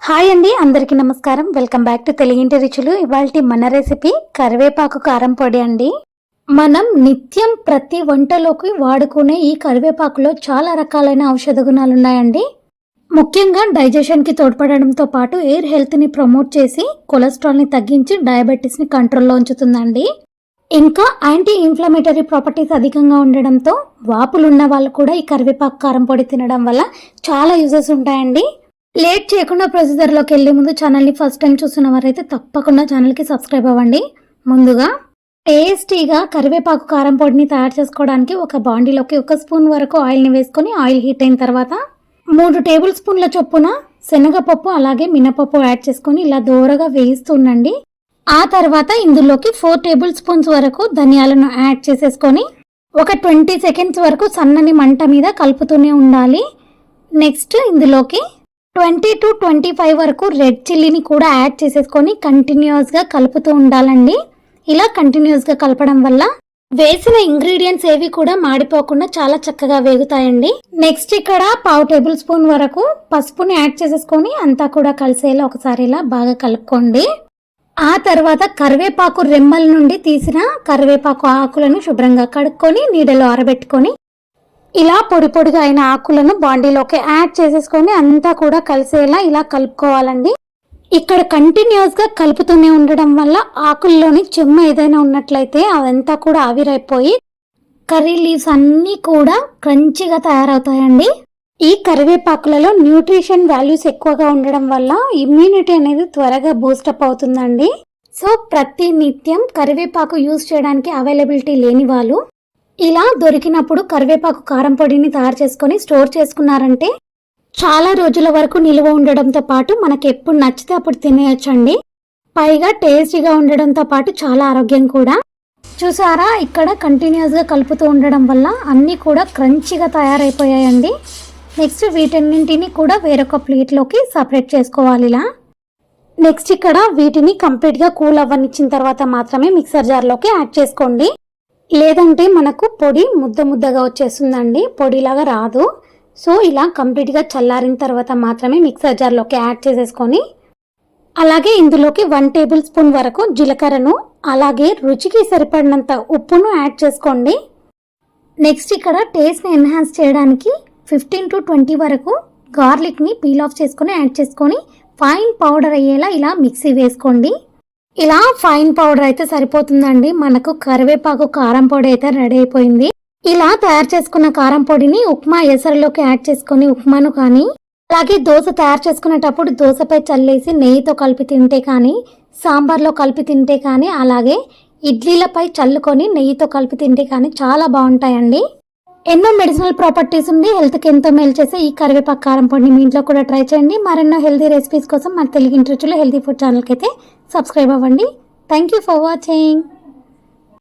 Hi అండి, అందరికీ నమస్కారం. వెల్కమ్ బ్యాక్ టు తెలుగింటి రుచులు. ఇవాల్టి మన రెసిపీ కరివేపాకు కారం పొడి అండి. మనం నిత్యం ప్రతి వంటలోకి వాడుకునే ఈ కరివేపాకులో చాలా రకాలైన ఔషధ గుణాలు ఉన్నాయండి. ముఖ్యంగా డైజెషన్కి తోడ్పడడంతో పాటు ఎయిర్ హెల్త్ని ప్రమోట్ చేసి కొలెస్ట్రాల్ని తగ్గించి డయాబెటీస్ని కంట్రోల్లో ఉంచుతుందండి. ఇంకా యాంటీ ఇన్ఫ్లమేటరీ ప్రాపర్టీస్ అధికంగా ఉండడంతో వాపులున్న వాళ్ళు కూడా ఈ కరివేపాకు కారం పొడి తినడం వల్ల చాలా యూజెస్ ఉంటాయండి. లేట్ చేయకుండా ప్రొసీజర్లోకి వెళ్ళే ముందు ఛానల్ని ఫస్ట్ టైం చూస్తున్న వారైతే తప్పకుండా ఛానల్కి సబ్స్క్రైబ్ అవ్వండి. ముందుగా టేస్టీగా కరివేపాకు కారం పొడిని తయారు చేసుకోవడానికి ఒక బాండీలోకి 1 స్పూన్ వరకు ఆయిల్ని వేసుకొని ఆయిల్ హీట్ అయిన తర్వాత 3 టేబుల్ స్పూన్ల చొప్పున శనగపప్పు అలాగే మినపప్పు యాడ్ చేసుకొని ఇలా దోరగా వేయిస్తుండండి. ఆ తర్వాత ఇందులోకి 4 టేబుల్ స్పూన్స్ వరకు ధనియాలను యాడ్ చేసేసుకొని ఒక 20 సెకండ్స్ వరకు సన్నని మంట మీద కలుపుతూనే ఉండాలి. నెక్స్ట్ ఇందులోకి 20 to 25 వరకు రెడ్ చిల్లీని కూడా యాడ్ చేసేసుకొని కంటిన్యూస్గా కలుపుతూ ఉండాలండి. ఇలా కంటిన్యూస్గా కలపడం వల్ల వేసిన ఇంగ్రీడియంట్స్ ఏవి కూడా మాడిపోకుండా చాలా చక్కగా వేగుతాయండి. నెక్స్ట్ ఇక్కడ 1/2 టేబుల్ స్పూన్ వరకు పసుపుని యాడ్ చేసేసుకొని అంతా కూడా కలిసేలా ఒకసారి ఇలా బాగా కలుపుకోండి. ఆ తర్వాత కరివేపాకు రెమ్మల నుండి తీసిన కరివేపాకు ఆకులను శుభ్రంగా కడుక్కొని నీడలో ఆరబెట్టుకొని ఇలా పొడి పొడిగా అయిన ఆకులను బాండీలోకి యాడ్ చేసేసుకొని అంతా కూడా కలిసేలా ఇలా కలుపుకోవాలండి. ఇక్కడ కంటిన్యూస్గా కలుపుతూనే ఉండడం వల్ల ఆకుల్లోని చెమ్మ ఏదైనా ఉన్నట్లయితే అదంతా కూడా ఆవిరైపోయి కర్రీ లీవ్స్ అన్నీ కూడా క్రంచిగా తయారవుతాయండి. ఈ కరివేపాకులలో న్యూట్రిషన్ వాల్యూస్ ఎక్కువగా ఉండడం వల్ల ఇమ్యూనిటీ అనేది త్వరగా బూస్టప్ అవుతుందండి. సో ప్రతి నిత్యం కరివేపాకు యూజ్ చేయడానికి అవైలబిలిటీ లేని వాళ్ళు ఇలా దొరికినప్పుడు కరివేపాకు కారం పొడిని తయారు చేసుకొని స్టోర్ చేసుకున్నారంటే చాలా రోజుల వరకు నిల్వ ఉండడంతో పాటు మనకి ఎప్పుడు నచ్చితే అప్పుడు తినేయచ్చండి. పైగా టేస్టీగా ఉండడంతో పాటు చాలా ఆరోగ్యం కూడా. చూసారా, ఇక్కడ కంటిన్యూస్గా కలుపుతూ ఉండడం వల్ల అన్నీ కూడా క్రంచిగా తయారైపోయాయండి. నెక్స్ట్ వీటన్నింటిని కూడా వేరొక ప్లేట్లోకి సపరేట్ చేసుకోవాలి. ఇలా నెక్స్ట్ ఇక్కడ వీటిని కంప్లీట్గా కూల్ అవ్వనిచ్చిన తర్వాత మాత్రమే మిక్సర్ జార్లోకి యాడ్ చేసుకోండి. లేదంటే మనకు పొడి ముద్దగా వచ్చేస్తుందండి, పొడిలాగా రాదు. సో ఇలా కంప్లీట్గా చల్లారిన తర్వాత మాత్రమే మిక్సర్ జార్లోకి యాడ్ చేసేసుకొని అలాగే ఇందులోకి 1 టేబుల్ స్పూన్ వరకు జీలకర్రను అలాగే రుచికి సరిపడినంత ఉప్పును యాడ్ చేసుకోండి. నెక్స్ట్ ఇక్కడ టేస్ట్ని ఎన్హాన్స్ చేయడానికి 15 to 20 వరకు గార్లిక్ని పీల్ ఆఫ్ చేసుకొని యాడ్ చేసుకొని ఫైన్ పౌడర్ అయ్యేలా ఇలా మిక్సీ వేసుకోండి. ఇలా ఫైన్ పౌడర్ అయితే సరిపోతుందండి. మనకు కరివేపాకు కారం పొడి అయితే రెడీ అయిపోయింది. ఇలా తయారు చేసుకున్న కారం పొడిని ఉప్మా ఎసరులోకి యాడ్ చేసుకొని ఉప్మాను కానీ అలాగే దోశ తయారు చేసుకునేటప్పుడు దోశపై చల్లేసి నెయ్యితో కలిపి తింటే కానీ, సాంబార్లో కలిపి తింటే కానీ, అలాగే ఇడ్లీలపై చల్లుకొని నెయ్యితో కలిపి తింటే కానీ చాలా బాగుంటాయండి. ఎన్నో మెడిసినల్ ప్రాపర్టీస్ ఉండి హెల్త్కి ఎంతో మేలు చేసే ఈ కరివేపాకు కారం పొడిని మీ ఇంట్లో కూడా ట్రై చేయండి. మరెన్నో హెల్తీ రెసిపీస్ కోసం మన తెలుగింటి రుచులు హెల్తీ ఫుడ్ ఛానల్కి అయితే సబ్స్క్రైబ్ అవ్వండి. Thank you for watching.